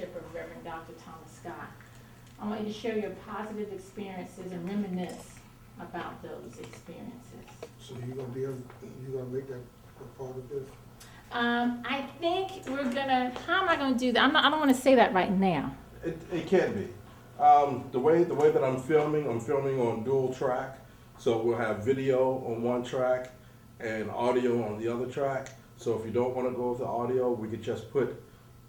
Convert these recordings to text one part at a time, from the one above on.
of Reverend Dr. Thomas Scott. I want you to share your positive experiences and reminisce about those experiences. So you gonna make that a part of this? I think we're gonna, how am I gonna do that? I don't wanna say that right now. It can be. The way that I'm filming on dual track. So we'll have video on one track and audio on the other track. So if you don't want to go with the audio, we could just put,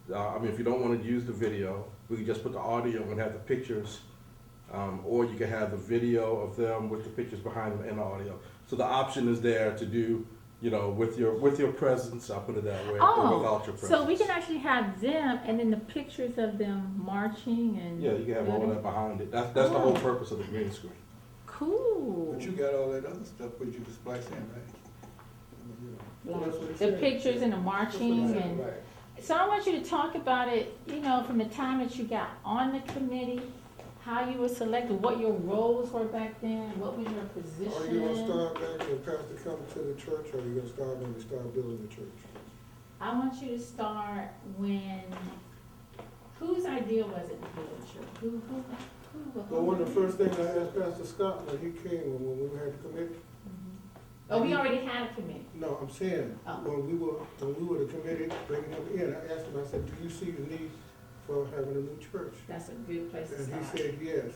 if you don't want to use the video, we could just put the audio and have the pictures. Or you can have the video of them with the pictures behind them and the audio. So the option is there to do, with your presence, I'll put it that way, or without your presence. So we can actually have them and then the pictures of them marching and. Yeah, you can have all that behind it. That's the whole purpose of the green screen. Cool. But you got all that other stuff, but you can splice in, right? Like the pictures and the marching and. Right. So I want you to talk about it, from the time that you got on the committee, how you were selected, what your roles were back then, what was your position? Are you gonna start back when pastor come to the church, or are you gonna start when we start building the church? I want you to start when, whose idea was it to build a church? Who? Well, one of the first things I asked Pastor Scott when he came, when we had the committee, Oh, we already had a committee. no, I'm saying, Oh. when we were the committee, bringing him in, I asked him, I said, do you see the need for having a new church? That's a good place to And start. he said, yes.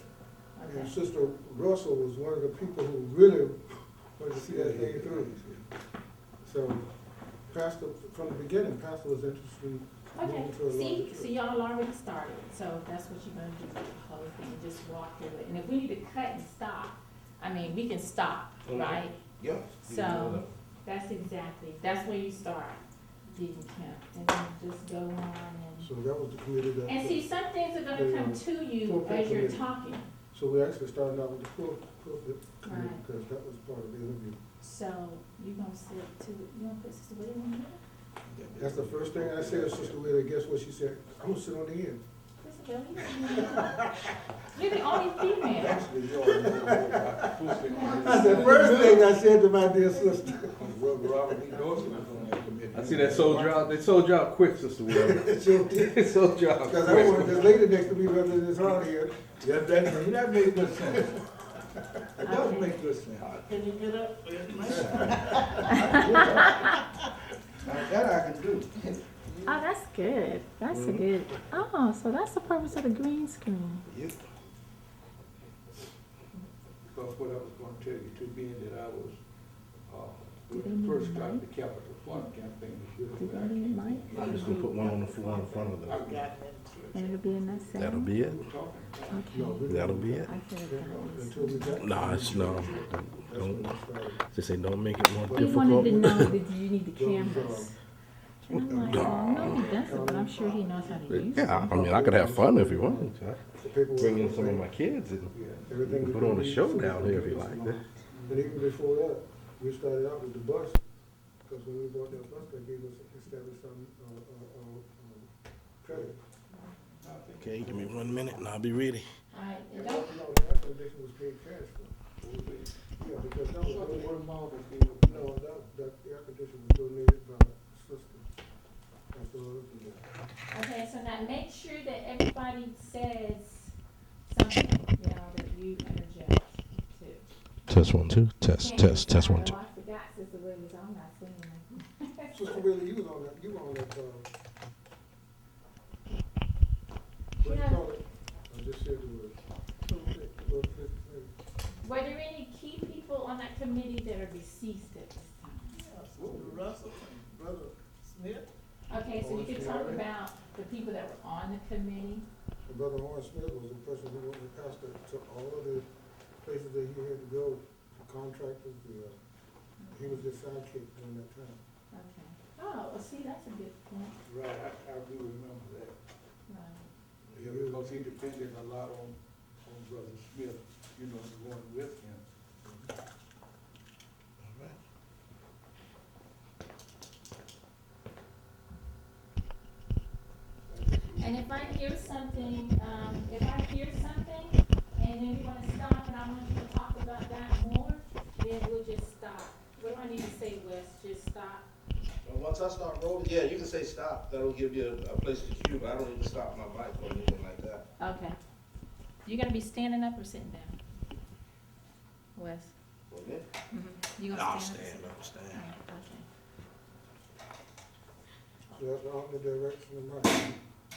And Okay. Sister Russell was one of the people who really wanted to see that thing through. So, Pastor, from the beginning, Pastor was interested in Okay, moving to a see, larger so church. y'all already started, so that's what you're gonna do, the whole thing, just walk through it. And if we need to cut and stop, we can stop, Mhm. right? Yeah. So, that's where you start, Deacon Kemp, and then just go on So that was the committee that. and see, some things are gonna come to you Full-time as you're committee. talking, So we actually started out with the full committee, Right. because that was part of the interview. so you gonna sit to, you gonna put Sister William in there? That's the first thing I said, Sister Wheeler, guess what she said? I'm gonna sit on the end. Sister William? You're the only female. Actually, That's the first thing I said to my dear sister. I see that sold you out. They sold you out quick, Sister William. Sure They sold you out Because I wanted quick. this lady next to me rather than this hard here. Yeah, that makes good sense. It does Okay. make good sense. Can you get up? That I can do. Oh, that's good. That's a good. Oh, so that's the purpose of the green screen. Yep. Because what I was gonna tell you too, being that I was, Do they when need I first a started mic? the Capital Fund campaign, Do they need a mic? I'm just gonna put one on the floor in front of I them. got it. And it'll be in that same. That'll be it. Okay. That'll be it. I feel like Until we got. No, it's no. That's when Don't. we started. They say don't make it more He wanted to know difficult. that you need the cameras. And I'm like, oh, no, he doesn't, but I'm sure he knows how to use it. Yeah, I could have fun if you wanted to. The paperwork Bring in was some of made. my kids and Everything we put on a could show use. down here if you like. And even before that, we started out with the bus, because when we bought that bus, they gave us, established some, credit. Okay, give me 1 minute and I'll be ready. All right, and No, don't, the air condition was paid cash for. Yeah, because that was, no, that air condition was donated by sister. That's all it was. okay, so now make sure that everybody says something, that you interject too. Test 1, 2. Test, test 1, 2. Oh, I forgot Sister Williams, I'm not saying anything. Sister Willie, you was on that, you were on that, what do you call it? I just said the word. Were there any key people on that committee that are deceased at this time? Russell and Brother Smith. Okay, so you can talk about the people that were on the committee. Brother Warren Smith was the person who went with pastor to all of the places that he had to go, the contractors, he was the sidekick during that time. Okay. Oh, well, see, that's a good point. Right, I do remember that. Right. Yeah, because he depended a lot on Brother Smith, going with him. And if I hear something, and then we wanna stop, and I want you to talk about that more, then we'll just stop. What do I need to say, Wes? Just stop? And once I start rolling, yeah, you can say stop. That'll give you a place to cue, but I don't even stop my mic or anything like that. Okay. You gonna be standing up or sitting down? Wes? For me? Mm-hmm. You No, gonna I'll stand stand, up? I'll stand. Yeah, okay. So that's the only direction of my,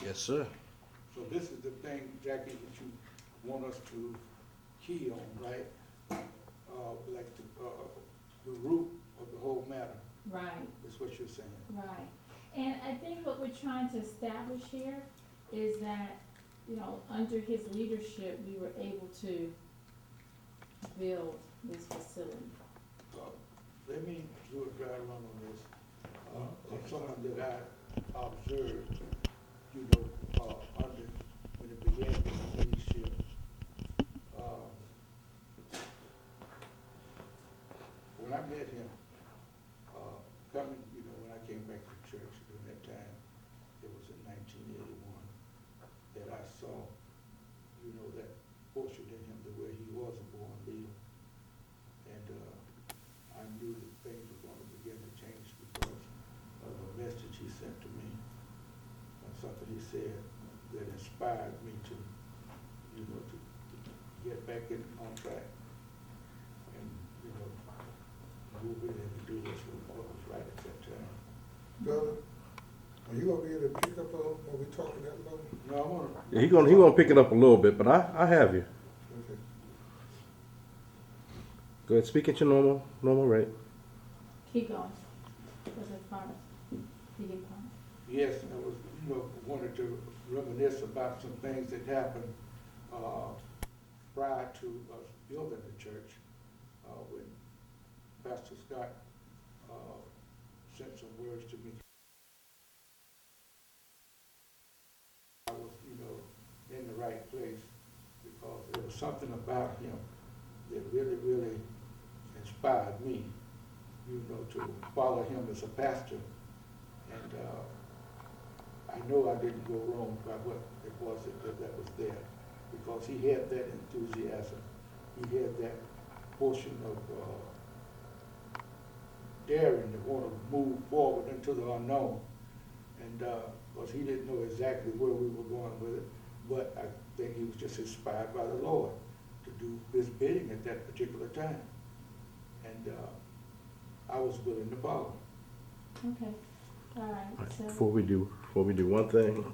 Yes, sir. So this is the thing, Jackie, that you want us to key on, right? Like the root of the whole matter, Right. is what you're saying. Right, and I think what we're trying to establish here is that, you know, under his leadership, we were able to build this facility. Let me do a dry run on this. Of something that I observed, you know, under, when it began with the leadership. When I met him, coming, you know, when I came back to church during that time, it was in 1981, that I saw, you know, that portion in him, the way he was a born leader. And I knew that things were going to begin to change because of a message he sent to me, something he said that inspired me to, you know, to get back on track and, you know, move in and do what was right at that time. brother, are you gonna be able to pick up on when we talking that low? No, I want to. Yeah, he gonna pick it up a little bit, but I have you. Okay. Go ahead, speak at your normal rate. Keep going. Was it far? You get far? Yes, I was, you know, wanted to reminisce about some things that happened prior to us building the church, when Pastor Scott sent some words to me. I was, you know, in the right place because there was something about him that really, really inspired me, you know, to follow him as a pastor. And I know I didn't go wrong by what it was that was there, because he had that enthusiasm. He had that portion of daring to want to move forward into the unknown. And because he didn't know exactly where we were going with it, but I think he was just inspired by the Lord to do his bidding at that particular time. And I was willing to follow. Okay, all right, so. Before we do one thing,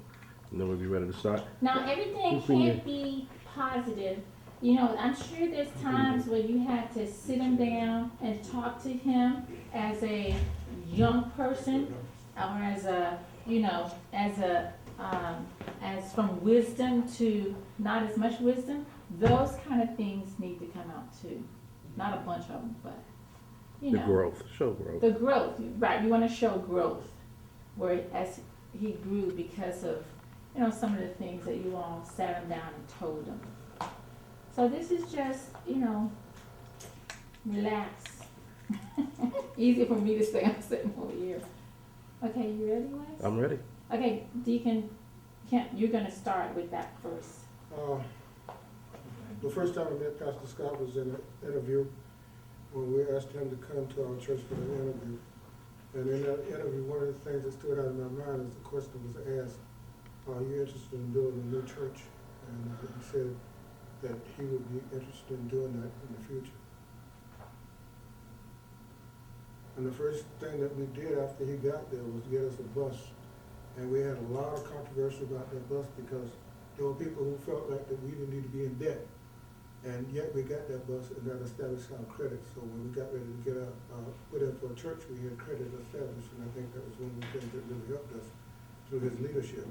and then we'll be ready to start. Now, everything can't be positive. You know, I'm sure there's times where you had to sit him down and talk to him as a young person, or as a, you know, as from wisdom to not as much wisdom. Those kind of things need to come out too. Not a bunch of them, but, you The know. growth, show growth. The growth, right, you wanna show growth, where as he grew because of, you know, some of the things that you all sat him down and told him. So this is just, you know, relax. Easy for me to say, I'm sitting over here. Okay, you ready, Wes? I'm ready. Okay, Deacon, you're gonna start with that first. The first time I met Pastor Scott was in an interview when we asked him to come to our church for an interview. And in that interview, one of the things that stood out in my mind is the question was asked, are you interested in building a new church? And he said that he would be interested in doing that in the future. And the first thing that we did after he got there was get us a bus. And we had a lot of controversy about that bus because there were people who felt like that we didn't need to be in debt. And yet we got that bus and that established our credit. So when we got ready to get put in for a church, we had credit established. And I think that was one of the things that really helped us through his leadership.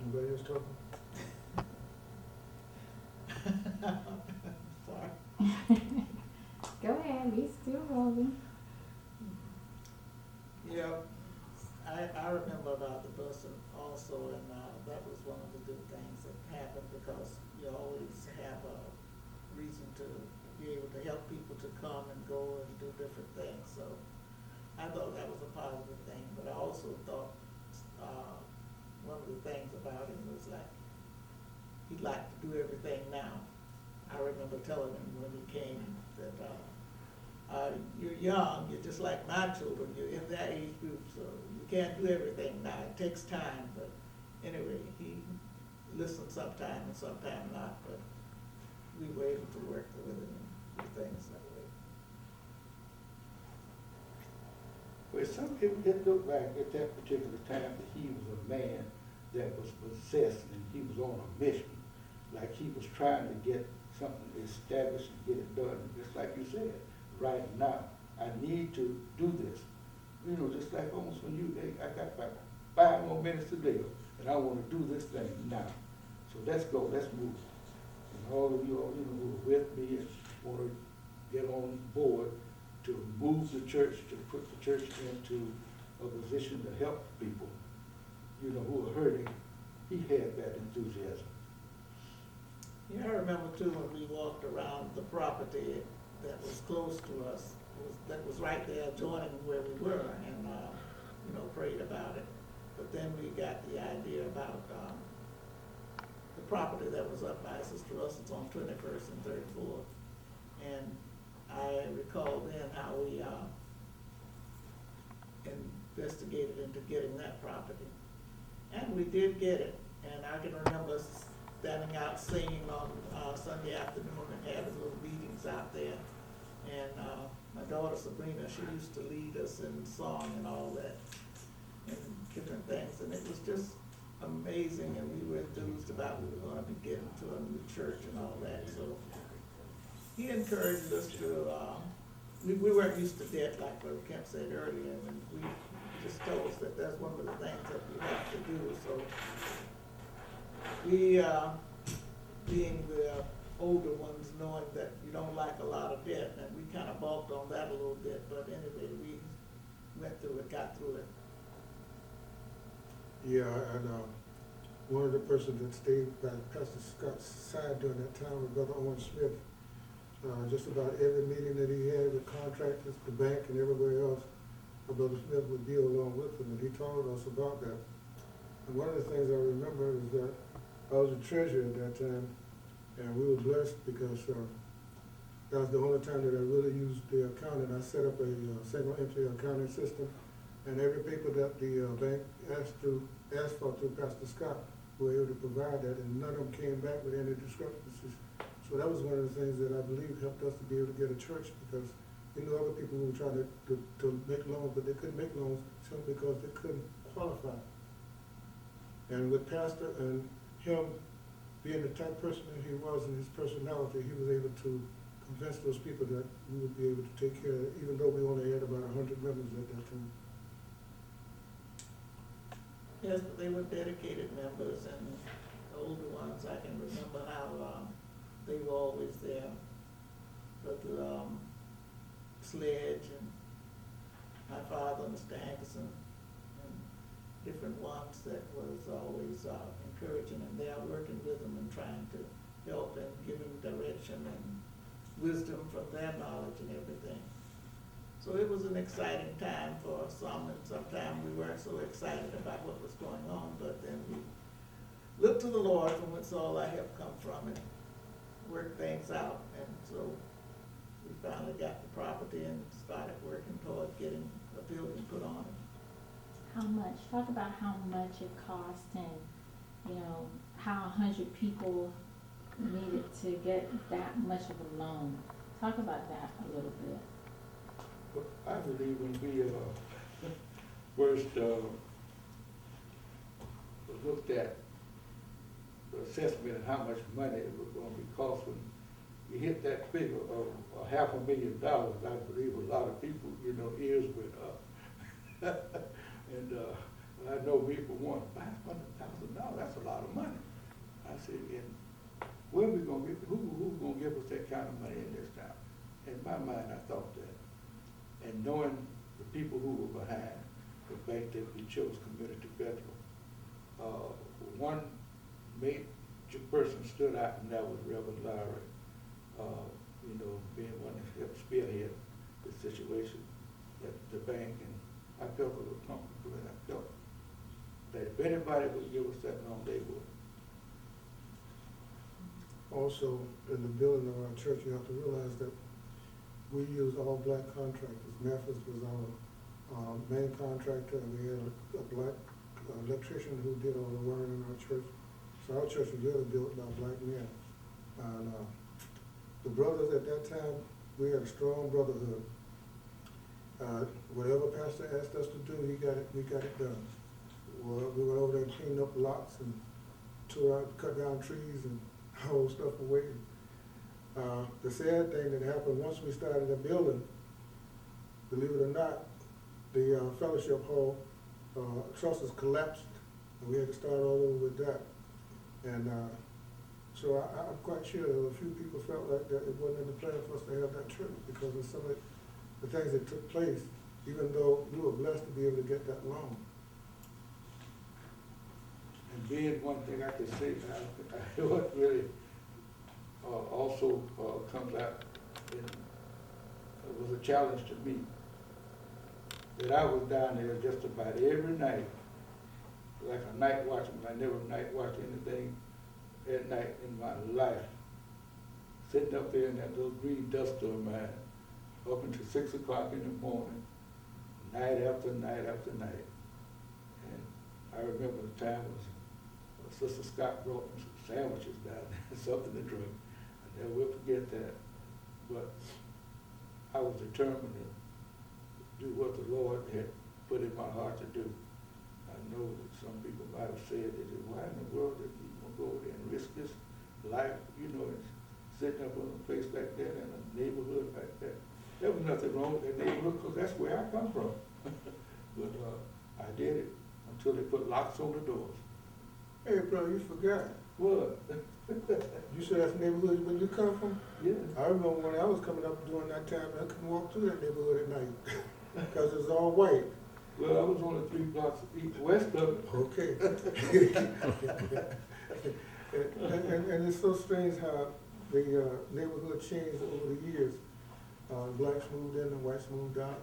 Anybody else talking? Sorry. Go ahead, we still rolling. Yeah, I remember about the bus also, and that was one of the good things that happened because you always have a reason to be able to help people to come and go and do different things. So I thought that was a positive thing, but I also thought one of the things about him was like he'd like to do everything now. I remember telling him when he came that you're young, you're just like my children, you're in that age group, so you can't do everything now, it takes time, but anyway, he listened sometime and sometime not, but we were able to work with him and do things that way. Well, some people just look back at that particular time that he was a man that was possessed and he was on a mission. Like he was trying to get something established and get it done. Just like you said, right now, I need to do this. You know, just like almost when you, hey, I got about 5 more minutes to live and I want to do this thing now. So let's go, let's move. And all of you, who are with me and want to get on board to move the church, to put the church into a position to help people, who are hurting, he had that enthusiasm. Yeah, I remember too when we walked around the property that was close to us, that was right there adjoining where we were, and, prayed about it. But then we got the idea about, the property that was up by Sister Russell's on 21st and 34th. And I recall then how we, investigated into getting that property. And we did get it, and I can remember standing out singing on Sunday afternoon and having little meetings out there. And my daughter Sabrina, she used to lead us in song and all that, and different things. And it was just amazing, and we were enthused about we were going to be getting to a new church and all that. So he encouraged us to, we weren't used to debt, like Brother Kemp said earlier, and we just told us that that's one of the things that we have to do. So we, being the older ones, knowing that you don't like a lot of debt, and we kind of balked on that a little bit, but anyway, we went through it, got through it. Yeah, and one of the persons that stayed by Pastor Scott's side during that time was Brother Owen Smith. Just about every meeting that he had with contractors, the bank, and everywhere else, Brother Smith would be along with him, and he told us about that. And one of the things I remember is that I was a treasurer at that time, and we were blessed because that was the only time that I really used the accounting. I set up a single entry accounting system, and every paper that the bank asked for through Pastor Scott, we were able to provide that, and none of them came back with any discrepancies. So that was one of the things that I believe helped us to be able to get a church, because we knew other people who were trying to make loans, but they couldn't make loans simply because they couldn't qualify. And with Pastor and him being the type person that he was and his personality, he was able to convince those people that we would be able to take care of it, even though we only had about 100 members at that time. Yes, but they were dedicated members, and the older ones, I can remember how they were always there. But Sledge and my father, Mr. Hankerson, and different ones that was always encouraging, and they are working with them and trying to help and giving direction and wisdom from their knowledge and everything. So it was an exciting time for some, and sometimes we weren't so excited about what was going on, but then we looked to the Lord from whence all our help come from, and worked things out. And so we finally got the property and started working toward getting a building put on it. How much? Talk about how much it cost, and how 100 people needed to get that much of a loan. Talk about that a little bit. But I believe when we first looked at the assessment and how much money it was going to be cost, when you hit that figure of $500,000, I believe a lot of people, ears went up. And I know people want $500,000. That's a lot of money. I said, and where we going to get? Who's going to give us that kind of money in this town? In my mind, I thought that. And knowing the people who were behind the fact that we chose Community Federal, one major person stood out, and that was Reverend Larry. Being one that helped spearhead the situation at the bank, and I felt a little comfortable, and I felt that if anybody would give us that loan, they would. Also, in the building of our church, you have to realize that we used all black contractors. Memphis was our main contractor, and we had a black electrician who did all the wiring in our church. So our church was really built by black men. And the brothers at that time, we had a strong brotherhood. Whatever pastor asked us to do, we got it done. Well, we went over there and cleaned up lots and tore out, cut down trees and hauled stuff away. The sad thing that happened, once we started the building, believe it or not, the fellowship hall trusses collapsed, and we had to start all over with that. And so I'm quite sure that a few people felt like that it wasn't in the plan for us to have that church because of some of the things that took place, even though we were blessed to be able to get that loan. And then one thing I could say, what really also comes out, and it was a challenge to me, that I was down there just about every night, like a night watchman. I never night watched anything at night in my life. Sitting up there in that little green duster of mine, up until 6 o'clock in the morning, night after night after night. And I remember the time was Sister Scott brought me some sandwiches down there, something to drink. I never will forget that. But I was determined to do what the Lord had put in my heart to do. I know that some people might have said, they said, why in the world did he go over there and risk his life, you know, and sitting up in a place like that in a neighborhood like that. There was nothing wrong with that neighborhood because that's where I come from. But I did it until they put locks on the doors. Hey, bro, you forgot. What? You said that's the neighborhood when you come from? Yeah. I remember when I was coming up during that time, I couldn't walk through that neighborhood at night because it's all white. Well, I was only 3 blocks west of it. Okay. and it's so strange how the neighborhood changed over the years. Blacks moved in and whites moved out.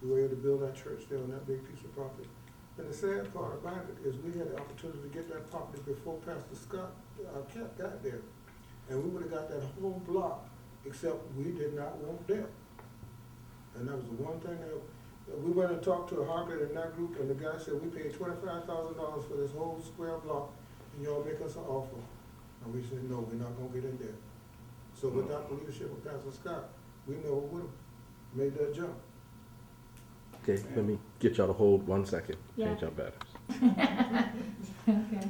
We were able to build our church there on that big piece of property. And the sad part about it is we had the opportunity to get that property before Pastor Scott got there. And we would have got that whole block, except we did not want them. And that was the one thing that we went and talked to a Harvard in that group, and the guy said, we paid $25,000 for this whole square block, and y'all make us an offer. And we said, no, we're not gonna get in there. So without the leadership of Pastor Scott, we never would have made that jump. Okay, let me get y'all to hold 1 second. Yeah. Change our batteries. Okay.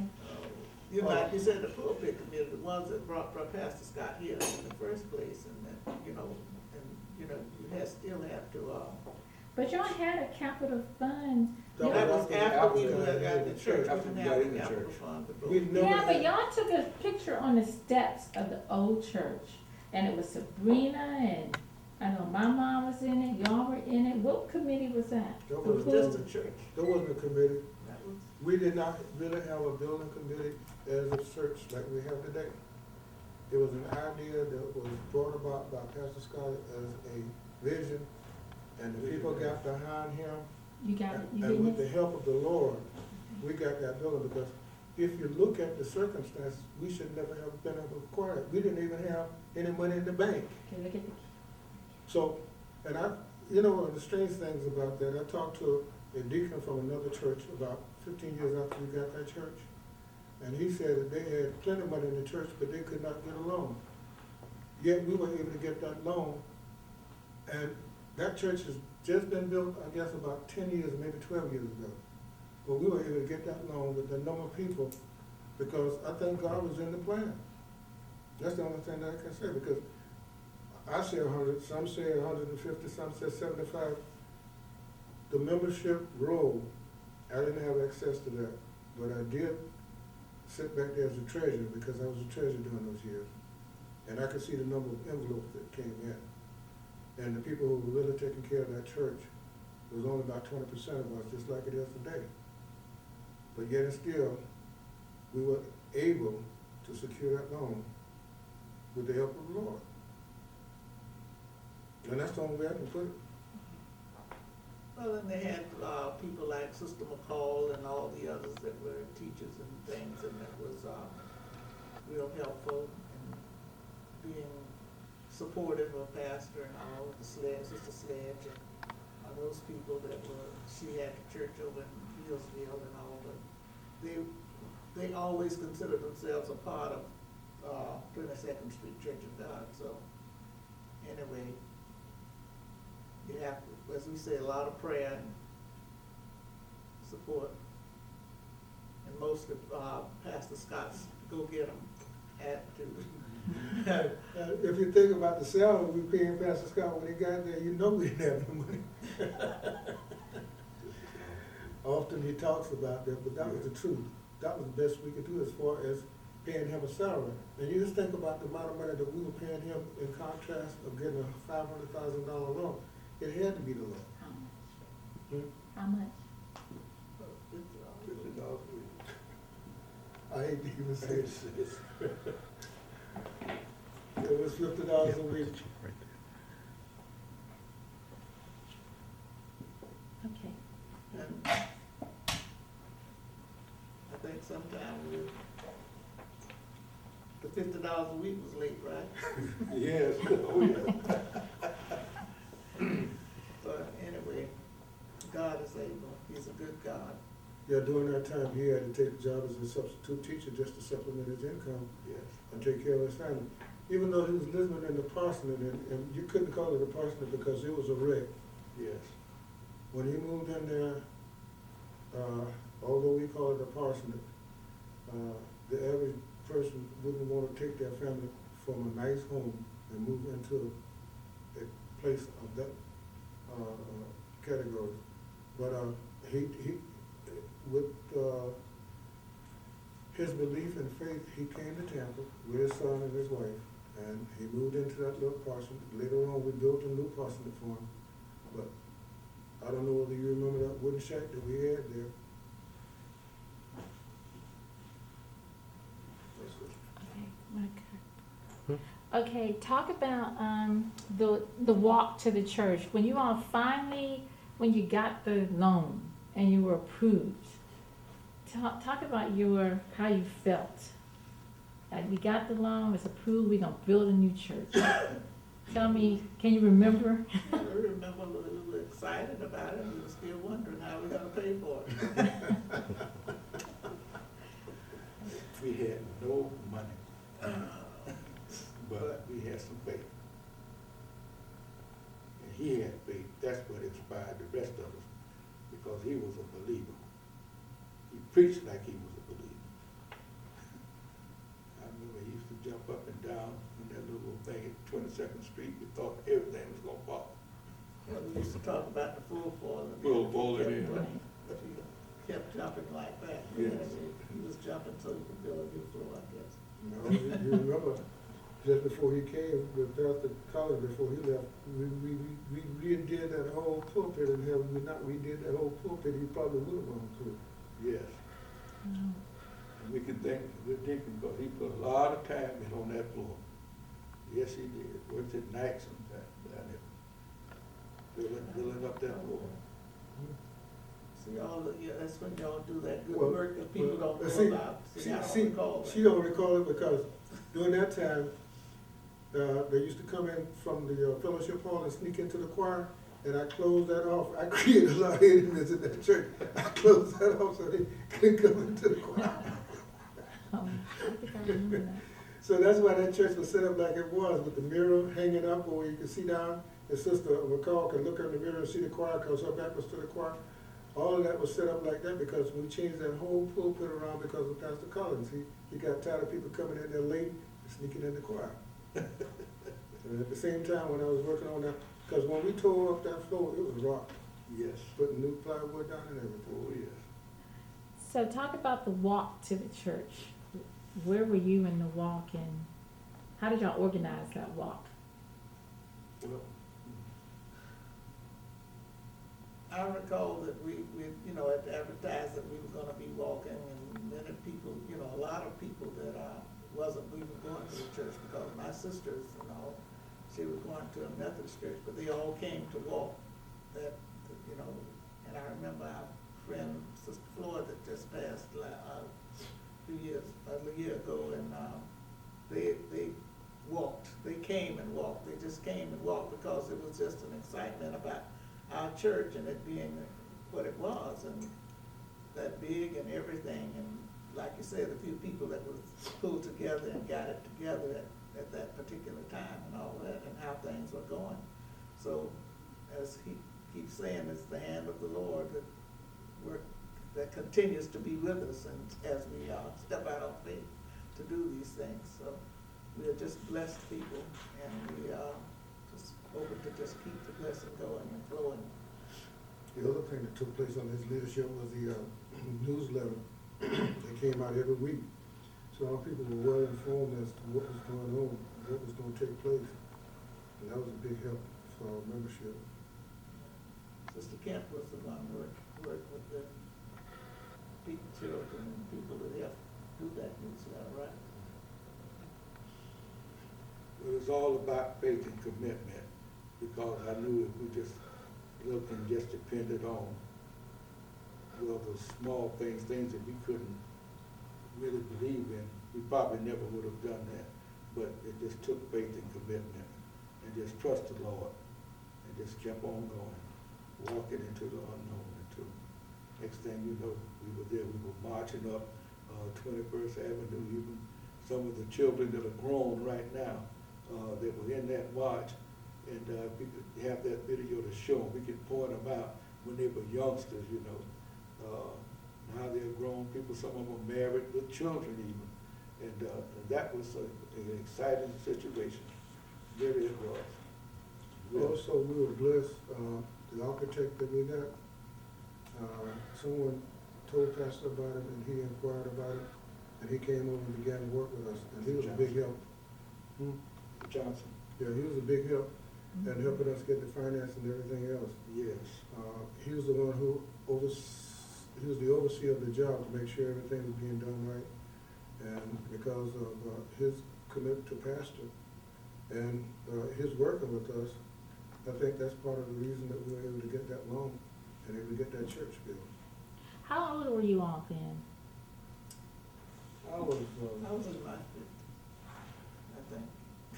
You know, like you said, the pulpit committee, the ones that brought Pastor Scott here in the first place, and then, you still have to, But y'all had a capital fund. That that was after we got got the church, After we we didn't got have in a the capital church. fund. We've never Yeah, but had- y'all took a picture on the steps of the old church, and it was Sabrina, and I know my mom was in it, y'all were in it. What committee was that? That It was was just a church. There wasn't a committee. That was, We did not really have a building committee as a church like we have today. It was an idea that was brought about by Pastor Scott as a vision, and the people got behind him. You got it, you And with didn't? the help of the Lord, we got that building, because if you look at the circumstances, we should never have been able to acquire it. We didn't even have any money in the bank. Okay, look at the, So, and one of the strange things about that, I talked to a deacon from another church about 15 years after we got that church. And he said that they had plenty of money in the church, but they could not get a loan. Yet we were able to get that loan. And that church has just been built, I guess, about 10 years, maybe 12 years ago. But we were able to get that loan with the number of people, because I think God was in the plan. That's the only thing that I can say, because I say 100, some say 150, some say 75. The membership roll, I didn't have access to that, but I did sit back there as a treasurer, because I was a treasurer during those years. And I could see the number of envelopes that came in. And the people who were really taking care of that church, it was only about 20% of us, just like it is today. But yet and still, we were able to secure that loan with the help of the Lord. And that's the only way I can put it. well, then they had, people like Sister McCall and all the others that were teachers and things, and that was, real helpful in being supportive of pastor and all, the Sledge, Sister Sledge, and those people that were, she had the church over in Hillsville and all, but they always considered themselves a part of, 22nd Street Church of God, so, anyway, you have, as we say, a lot of prayer and support. And most of, Pastor Scott's go-get-em attitude. If you think about the salary we paying Pastor Scott when he got there, you know we didn't have no money. Often he talks about that, but that was the truth. That was the best we could do as far as paying him a salary. And you just think about the amount of money that we were paying him in contrast of getting a $500,000 loan. It had to be the loan. How much? Hmm? How much? $50 a week. I hate to even say it. It was $50 a week. Okay. And I think sometime the $50 a week was late, right? Yes, oh, yeah. But anyway, God is able, he's a good God. Yeah, during that time, he had to take the job as a substitute teacher just to supplement his income Yes. and take care of his family. Even though he was living in the parsonage, and you couldn't call it a parsonage because it was a wreck. Yes. When he moved in there, although we call it a parsonage, the average person wouldn't want to take their family from a nice home and move into a place of that category. But he with his belief and faith, he came to Tampa with his son and his wife, and he moved into that little parsonage. Later on, we built a new parsonage for him, but I don't know whether you remember that wooden shack that we had there. Okay, talk about the walk to the church. When you all finally, when you got the loan and you were approved, talk about how you felt. Like, we got the loan, it's approved, we're gonna build a new church. Tell me, can you remember? I remember we were excited about it, we were still wondering how we're gonna pay for it. We had no money, but we had some faith. And he had faith, that's what inspired the rest of us, because he was a believer. He preached like he was a believer. I remember he used to jump up and down in that little thing at 22nd Street, we thought everything was gonna fall. Well, we used to talk about the full boiler. Full boiler, yeah. But he kept jumping like that. Yes. He was jumping so he could build a new floor, I guess. You know, you remember, just before he came, with Pastor Collins, before he left, we redid that whole pulpit, and had we not redid that whole pulpit, he probably would have gone through. Yes. And we can thank because he put a lot of time in on that floor. Yes, he did. Worked at night sometimes down there. Filling up that floor. See, that's when y'all do that good Well, work that people don't know see, about. See, I don't recall that. She don't recall it because during that time, they used to come in from the fellowship hall and sneak into the choir, and I closed that off. I created a lot of enemies in that church. I closed that off so they couldn't come into the choir. I think I remember that. So that's why that church was set up like it was, with the mirror hanging up where you could see down, and Sister McCall could look in the mirror and see the choir because her back was to the choir. All of that was set up like that because we changed that whole pulpit around because of Pastor Collins. He got tired of people coming in there late and sneaking in the choir. And at the same time, when I was working on that, because when we tore up that floor, it was rock, Yes. putting new plywood down and everything. Oh, yes. So talk about the walk to the church. Where were you in the walk, and how did y'all organize that walk? Well, I recall that we had advertised that we were gonna be walking, and many people, a lot of people that wasn't even going to the church, because my sisters, she was going to a Methodist church, but they all came to walk that, and I remember our friend, Sister Floyd, that just passed a year ago, and they walked. They came and walked. They just came and walked because it was just an excitement about our church and it being what it was and that big and everything. And like you said, a few people that was pulled together and got it together at that particular time and all that and how things were going. So as he keeps saying, it's the hand of the Lord that continues to be with us and as we step out on faith to do these things. So we are just blessed people and we are just hoping to just keep the blessing going and flowing. The other thing that took place on his leadership was the newsletter that came out every week. So our people were well informed as to what was going on, what was going to take place. And that was a big help for our membership. Sister Kemp was the one who worked with the children and people that helped do that newsletter, right? It was all about faith and commitment, because I knew if we just looked and just depended on, well, the small things that we couldn't really believe in, we probably never would have done that. But it just took faith and commitment and just trust the Lord and just kept on going, walking into the unknown. Until next thing you know, we were there. We were marching up 21st Avenue. Even some of the children that are grown right now that were in that march, and we could have that video to show them. We could point them out when they were youngsters, you know. Now they're grown people. Some of them are married with children even. And that was an exciting situation. Really it was. Really. Also, we were blessed, the architect that we got, someone told Pastor about him and he inquired about it, and he came over and began to work with us, and he was a big help. Johnson. Yeah, he was a big help in helping us get the finance and everything else. Yes. He was the one who he was the overseer of the job to make sure everything was being done right. And because of his commitment to pastor and his working with us, I think that's part of the reason that we were able to get that loan and able to get that church built. How old were you all then? I was, I was in my 50s, I think,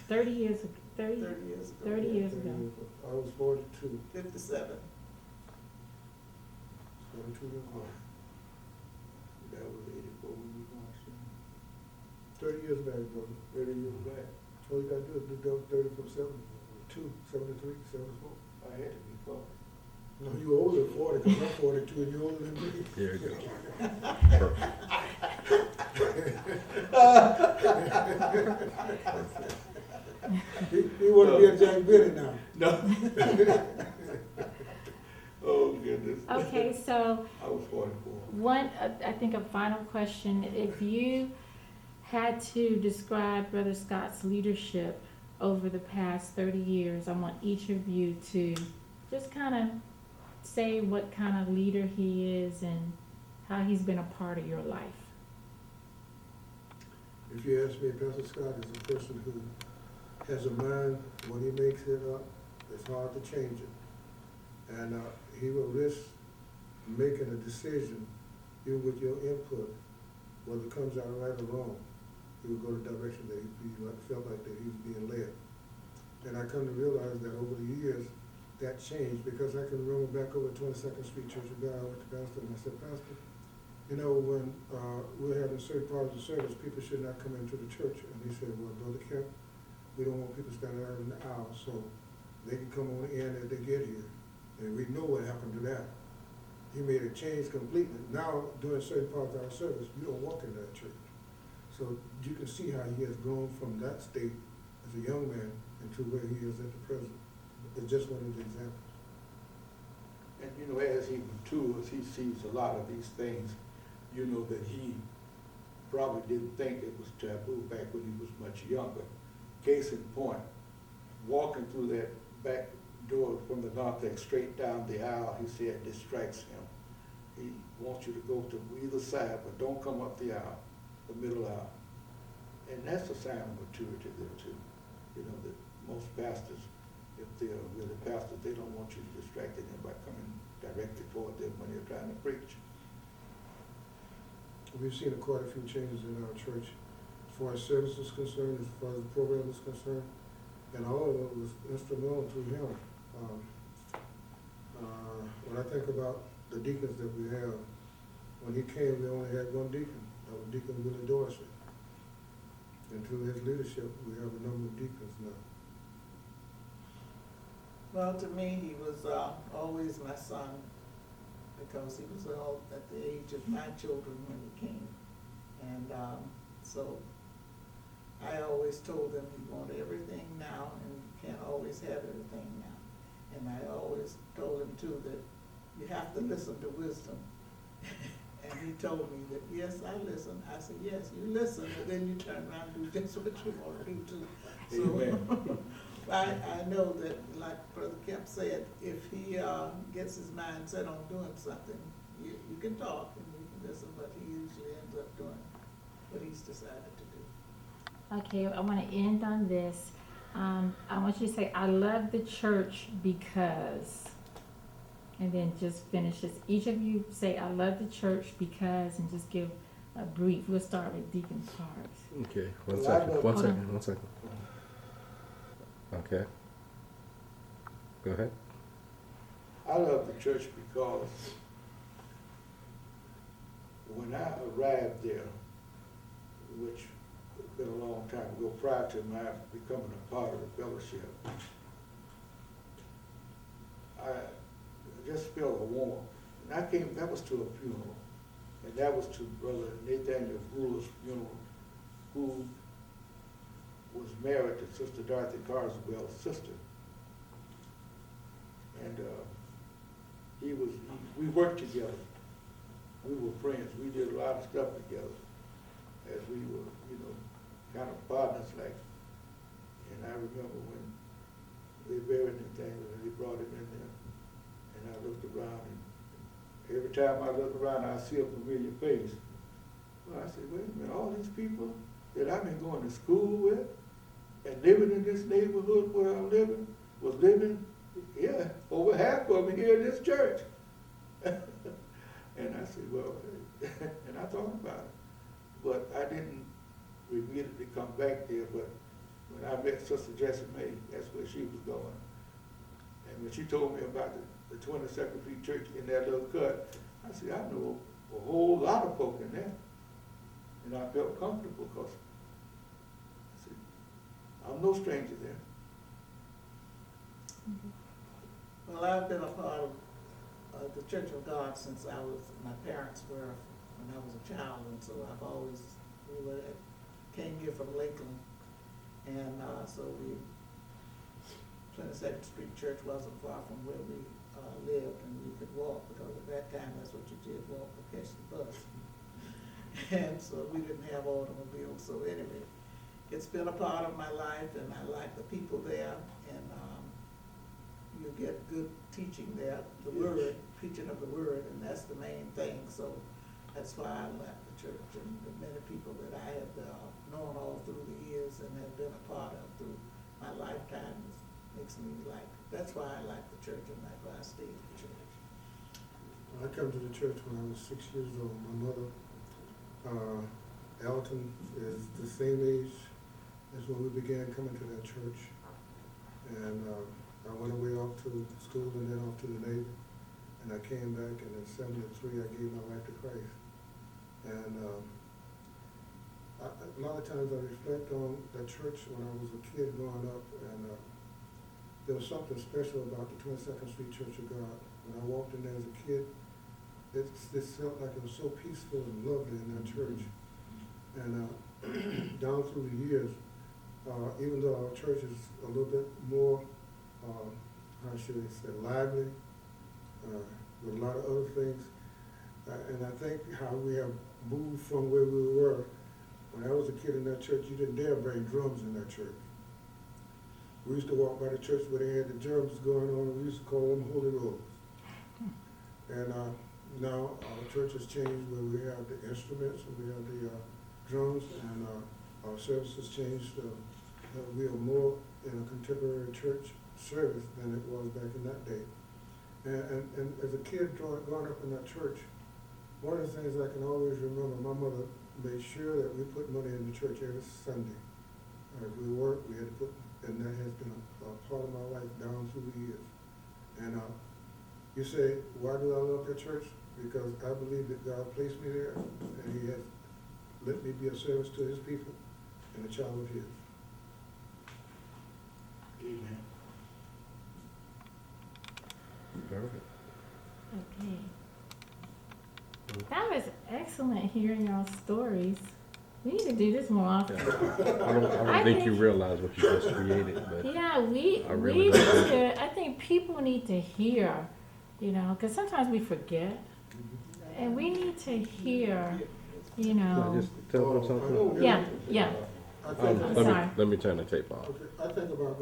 30 years ago. 30 30 years ago. 30 years ago. I was 42. 57. 42 years old. That was 84 when we marched in. 30 years back, brother. 30 years back. All you gotta do is deduct 30 from 72, 73, 74. I had to be 40. No, you older than 40, because I'm 42 and you're older than me. There you go. He wanna be a Jack Benny now. No. Oh, goodness. Okay, so I was 44. one, I think a final question. If you had to describe Brother Scott's leadership over the past 30 years, I want each of you to just kind of say what kind of leader he is and how he's been a part of your life. If you ask me, Pastor Scott is a person who has a mind, when he makes it up, it's hard to change it. And he will risk making a decision, even with your input, whether it comes out right or wrong. He will go the direction that he felt like that he was being led. And I come to realize that over the years, that changed, because I can remember back over 22nd Street Church of God, I went to Pastor and I said, Pastor, you know, when we're having certain parts of the service, people should not come into the church. And he said, well, Brother Kemp, we don't want people standing out in the aisle, so they can come on in as they get here. And we know what happened to that. He made a change completely. Now, during certain parts of our service, you don't walk into that church. So you can see how he has grown from that state as a young man into where he is at the present. It's just one of the examples. And, you know, as he matures, he sees a lot of these things, you know, that he probably didn't think it was taboo back when he was much younger. Case in point, walking through that back door from the narthex straight down the aisle, he said, distracts him. He wants you to go to either side, but don't come up the aisle, the middle aisle. And that's a sign of maturity there too. You know, that most pastors, if they're really pastors, they don't want you distracting them by coming directly toward them when you're trying to preach. We've seen quite a few changes in our church as far as service is concerned, as far as the program is concerned, and all of it was instrumental to him. When I think about the deacons that we have, when he came, we only had one deacon, that was Deacon Willie Dorsey. And through his leadership, we have a number of deacons now. Well, to me, he was always my son, because he was all at the age of my children when he came. And so I always told him he wanted everything now, and you can't always have everything now. And I always told him too that you have to listen to wisdom. And he told me that, yes, I listen. I said, yes, you listen, but then you turn around and do just what you want to do too. So I know that, like Brother Kemp said, if he gets his mind set on doing something, you can talk and you can listen, but he usually ends up doing what he's decided to do. Okay, I want to end on this. I want you to say, I love the church because, and then just finish this. Each of you say, I love the church because, and just give a brief. We'll start with Deacon Parks. Okay, Well, I know- one second. Okay. Go ahead. I love the church because when I arrived there, which has been a long time ago, prior to my becoming a part of the fellowship, I just felt a warmth. And I came, that was to a funeral, and that was to Brother Nathaniel Brewer's funeral, who was married to Sister Dorothy Carswell's sister. And we worked together. We were friends. We did a lot of stuff together as we were, kind of partners like. And I remember when they buried Nathaniel and they brought him in there, and I looked around, and every time I look around, I see a familiar face. Well, I said, wait a minute, all these people that I've been going to school with and living in this neighborhood where I'm living, was living, yeah, over half of them here in this church. And I said, well, and I thought about it. But I didn't immediately come back there, but when I met Sister Jessie May, that's where she was going. And when she told me about the 22nd Street Church in that little cut, I said, I know a whole lot of folk in there. And I felt comfortable because I said, I'm no stranger there. Well, I've been a part of the Church of God since my parents were, when I was a child, and so I've always, came here from Lakeland, and so 22nd Street Church wasn't far from where we lived, and we could walk, because at that time, that's what you did, walk or catch the bus. And so we didn't have automobiles, so anyway, it's been a part of my life, and I like the people there, and you get good teaching there, the word, preaching of the word, and that's the main thing. So that's why I left the church, and the many people that I have known all through the years and have been a part of through my lifetime makes me like, that's why I like the church, and that's why I stay in the church. I came to the church when I was 6 years old. My mother, Alton, is the same age as when we began coming to that church. And I went away off to school and then off to the Navy. And I came back, and in '73 I gave my life to Christ. And a lot of times I reflect on the church when I was a kid growing up, and there was something special about the 22nd Street Church of God. When I walked in there as a kid, it felt like it was so peaceful and lovely in that church. And down through the years, even though our church is a little bit more, how should I say, lively, with a lot of other things, and I think how we have moved from where we were. When I was a kid in that church, you didn't dare bring drums in that church. We used to walk by the church where they had the drums going on, and we used to call them Holy Rolls. And now our church has changed, where we have the instruments and we have the drums, and our service has changed. We are more in a contemporary church service than it was back in that day. And as a kid growing up in that church, one of the things I can always remember, my mother made sure that we put money in the church every Sunday. If we worked, we had to put, and that has been a part of my life down through the years. And, you say, why do I love that church? Because I believe that God placed me there, and He has let me be a service to His people and a child of His. Amen. Perfect. Okay. That was excellent hearing y'all stories. We need to do this more often. I don't I think you think- realize what you just created, but Yeah, we I really need don't. to, I think people need to hear, you know, because sometimes we forget. And we need to hear, you can I know. just tell them something? Yeah, yeah. I think, I'm sorry. Let me turn the tape off. okay, I think about